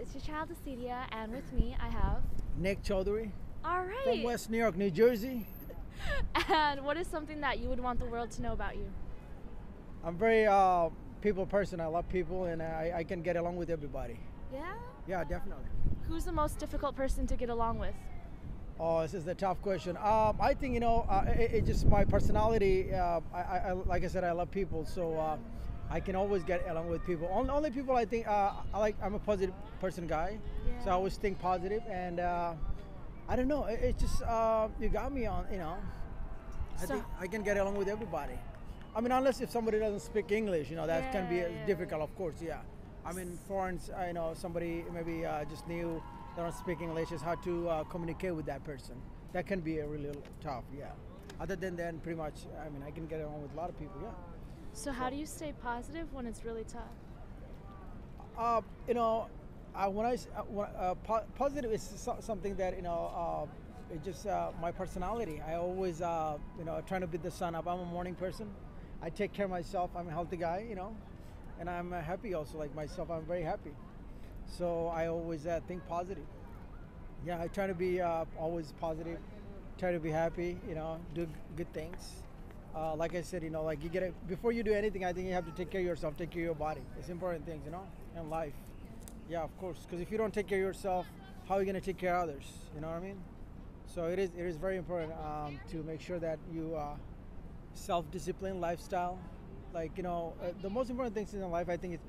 it's your child Acedia, and with me I have. Nick Chaudhary All right. from West New York, New Jersey. And what is something that you would want the world to know about you? I'm very people person. I love people, and I can get along with everybody. Yeah? Yeah, definitely. Who's the most difficult person to get along with? Oh, this is a tough question. I think it's just my personality. I like I said, I love people, so I can always get along with people. Only people I think I'm a positive person guy, Yeah. so I always think positive, and I don't know. It's just you got me on. I So- think I can get along with everybody. I mean, unless if somebody doesn't speak English, that can be Yeah. difficult, of course. Yeah. I mean, foreigners, somebody maybe just new, they don't speak English, is hard to communicate with that person. That can be a really tough, yeah. Other than that, pretty much, I mean, I can get along with a lot of people, yeah. So how do you stay positive when it's really tough? Positive is something that, it's just my personality. I always, trying to beat the sun up. I'm a morning person. I take care of myself. I'm a healthy guy, and I'm happy also, like myself. I'm very happy. So I always think positive. Yeah, I try to be always positive, try to be happy, do good things. Like I said, like before you do anything, I think you have to take care of yourself, take care of your body. It's important things, in life. Yeah, of course. Because if you don't take care of yourself, how are you going to take care of others? You know what I mean? So it is very important to make sure that you self-discipline lifestyle. Like, the most important things in life, I think, is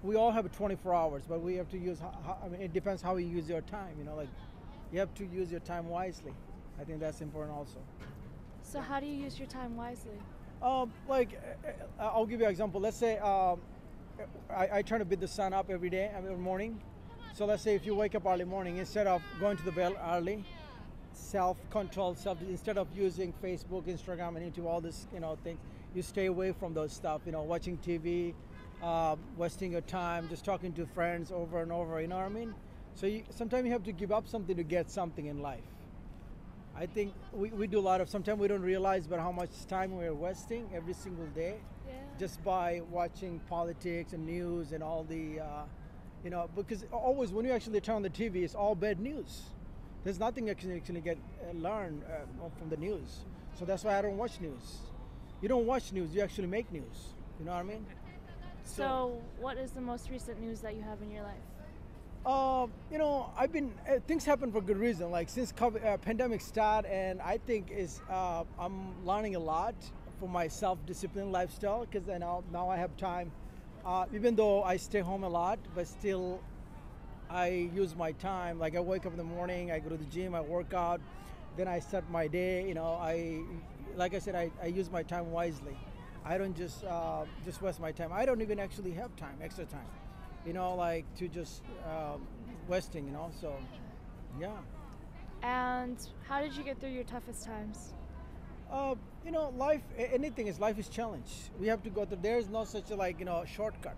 we all have 24 hours, but we have to use, it depends how you use your time, like you have to use your time wisely. I think that's important also. So how do you use your time wisely? I'll give you an example. Let's say I try to beat the sun up every day, every morning. So let's say if you wake up early morning, instead of going to the bed early, self-control, instead of using Facebook, Instagram, and into all this, things, you stay away from those stuff, watching TV, wasting your time, just talking to friends over and over, you know what I mean? So sometimes you have to give up something to get something in life. I think we do a lot of, sometimes we don't realize but how much time we're wasting every single day just by watching politics and news and all the, because always when you actually turn on the TV, it's all bad news. There's nothing you can actually get learn from the news. So that's why I don't watch news. You don't watch news, you actually make news. You know what I mean? So what is the most recent news that you have in your life? I've been things happen for good reason. Like since COVID, pandemic started, and I think I'm learning a lot for my self-discipline lifestyle because now I have time. Even though I stay home a lot, but still I use my time. Like I wake up in the morning, I go to the gym, I work out, then I start my day. Like I said, I use my time wisely. I don't just waste my time. I don't even actually have time, extra time, like to just wasting, so yeah. And how did you get through your toughest times? Life, life is challenge. We have to go through, there's no such a shortcut.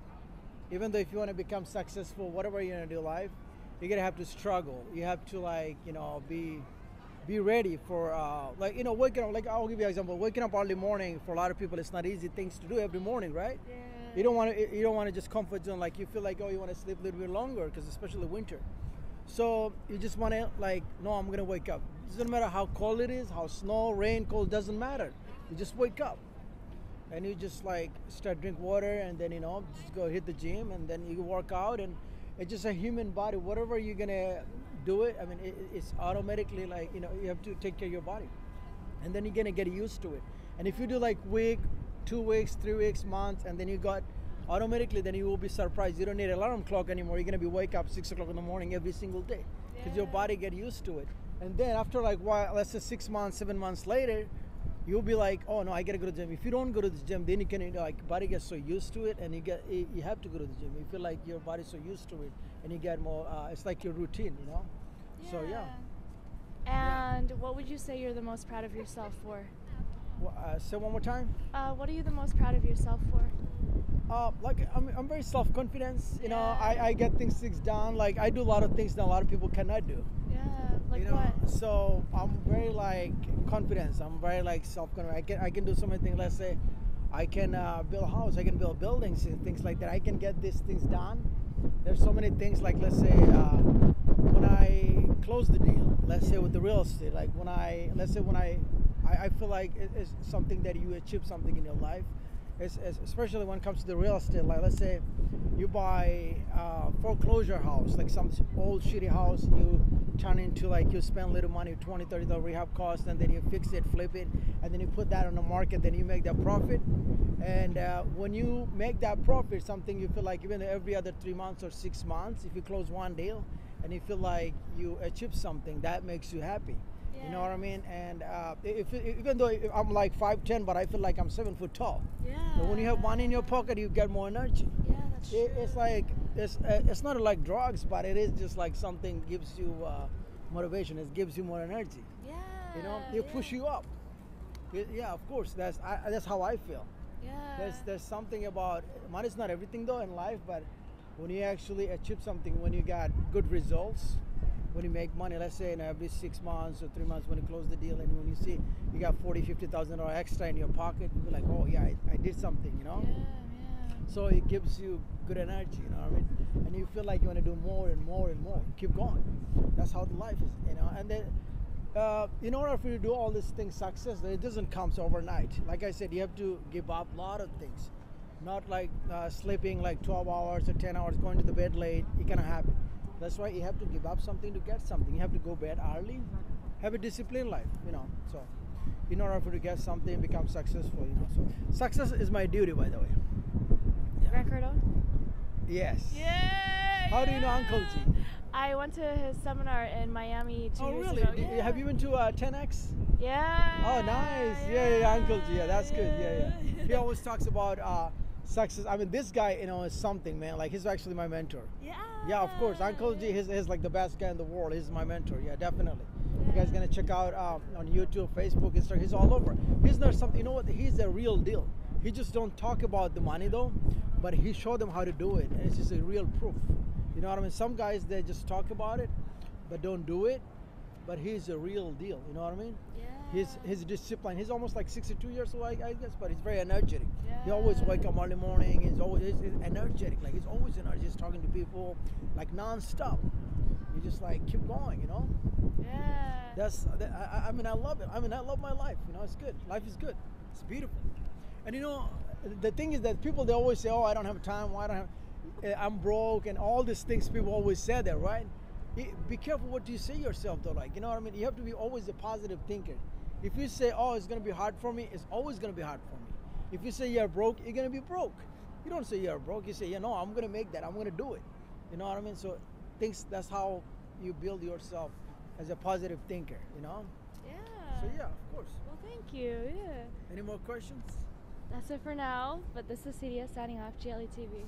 Even though if you want to become successful, whatever you're going to do in life, you're going to have to struggle. You have to be ready for waking up. Like I'll give you an example. Waking up early morning for a lot of people, it's not easy things to do every morning, right? Yeah. You don't want to just comfort zone. Like you feel like, you want to sleep a little bit longer because especially winter. So you just want to no, I'm gonna wake up. It doesn't matter how cold it is, how snow, rain, cold, doesn't matter. You just wake up, and you just start drink water, and then just go hit the gym, and then you work out, and it's just a human body. Whatever you're gonna do it, I mean, it's automatically you have to take care of your body, and then you're gonna get used to it. And if you do week, 2 weeks, 3 weeks, months, and then you got automatically, then you will be surprised. You don't need an alarm clock anymore. You're gonna be wake up 6 o'clock in the morning every single day because your body get used to it. And then after let's say 6 months, 7 months later, you'll be like, oh no, I gotta go to the gym. If you don't go to the gym, then you can body gets so used to it, and you have to go to the gym. You feel like your body's so used to it, and you get more. It's like your routine, So yeah. And what would you say you're the most proud of yourself for? Say one more time. What are you the most proud of yourself for? I'm very self-confident. I get things done. Like I do a lot of things that a lot of people cannot do. Yeah, like what? So I'm very confident. I'm very self-confident. I can do so many things. Let's say I can build a house. I can build buildings and things like that. I can get these things done there's so many things, like let's say when I close the deal, let's say with the real estate, like let's say when I feel like it's something that you achieve something in your life. Especially when it comes to the real estate, like let's say you buy a foreclosure house, like some old shitty house, you turn into, like, you spend a little money, 20 $30 rehab cost, and then you fix it, flip it, and then you put that on the market, then you make that profit. And when you make that profit, something you feel like even every other 3 months or 6 months, if you close one deal and you feel like you achieve something, that makes you happy. You know what I mean? And even though I'm like 5'10", but I feel like I'm 7 foot tall. Yeah. But when you have money in your pocket, you get more energy. Yeah, that's true. It's like it's not like drugs, but it is just like something gives you motivation. It gives you more energy. Yeah. You know, it push you up. Yeah, of course. That's how I feel. Yeah. There's something about money's not everything though in life, but when you actually achieve something, when you got good results, when you make money, let's say in every 6 months or 3 months, when you close the deal, and when you see you got $40,000-$50,000 extra in your pocket, you'll be like, oh yeah, I did something, you know. Yeah. So it gives you good energy, you know what I mean? And you feel like you want to do more and more and more. Keep going. That's how the life is, you know. And then in order for you to do all these things success, it doesn't come overnight. Like I said, you have to give up a lot of things. Not like sleeping like 12 hours or 10 hours, going to the bed late. It cannot happen. That's why you have to give up something to get something. You have to go bed early, have a disciplined life, you know. So in order for you to get something, become successful, you know. So success is my duty, by the way. Grant Cardone? Yes. Yeah. How do you know Uncle G? I went to his seminar in Miami 2 years really? ago. Yeah. Have you been to 10X? Yeah. Oh, nice. Yeah, Uncle G. Yeah, that's good. Yeah. He always talks about success. I mean, this guy, you know, is something, man. Like, he's actually my mentor. Yeah, of course. Uncle G is like the best guy in the world. He's my mentor. Yeah, definitely. You guys gonna check out on YouTube, Facebook, Instagram. He's all over. He's not something. You know what? He's a real deal. He just don't talk about the money though, but he showed them how to do it, and it's just a real proof. You know what I mean? Some guys, they just talk about it, but don't do it. But he's a real deal. You know what I mean? Yeah. His discipline. He's almost like 62 years old, I guess, but he's very energetic. Yeah. He always wake up early morning. He's energetic. Like, he's always energetic. He's talking to people like non-stop. You just like keep going. You know? Yeah. I mean, I love it. I mean, I love my life. You know, it's good. Life is good. It's beautiful. And you know, the thing is that people, they always say, "Oh, I don't have time. Why don't I have? I'm broke," and all these things. People always say that, right? Be careful what you say yourself, though. Like, you know what I mean? You have to be always a positive thinker. If you say, "Oh, it's gonna be hard for me," it's always gonna be hard for me. If you say you're broke, you're gonna be broke. You don't say you're broke. You say, "Yeah, no, I'm gonna make that. I'm gonna do it." You know what I mean? So, that's how you build yourself as a positive thinker. You know? Yeah. So yeah, of course. Well, thank you. Yeah. Any more questions? That's it for now. But this is CDS signing off, GLE TV.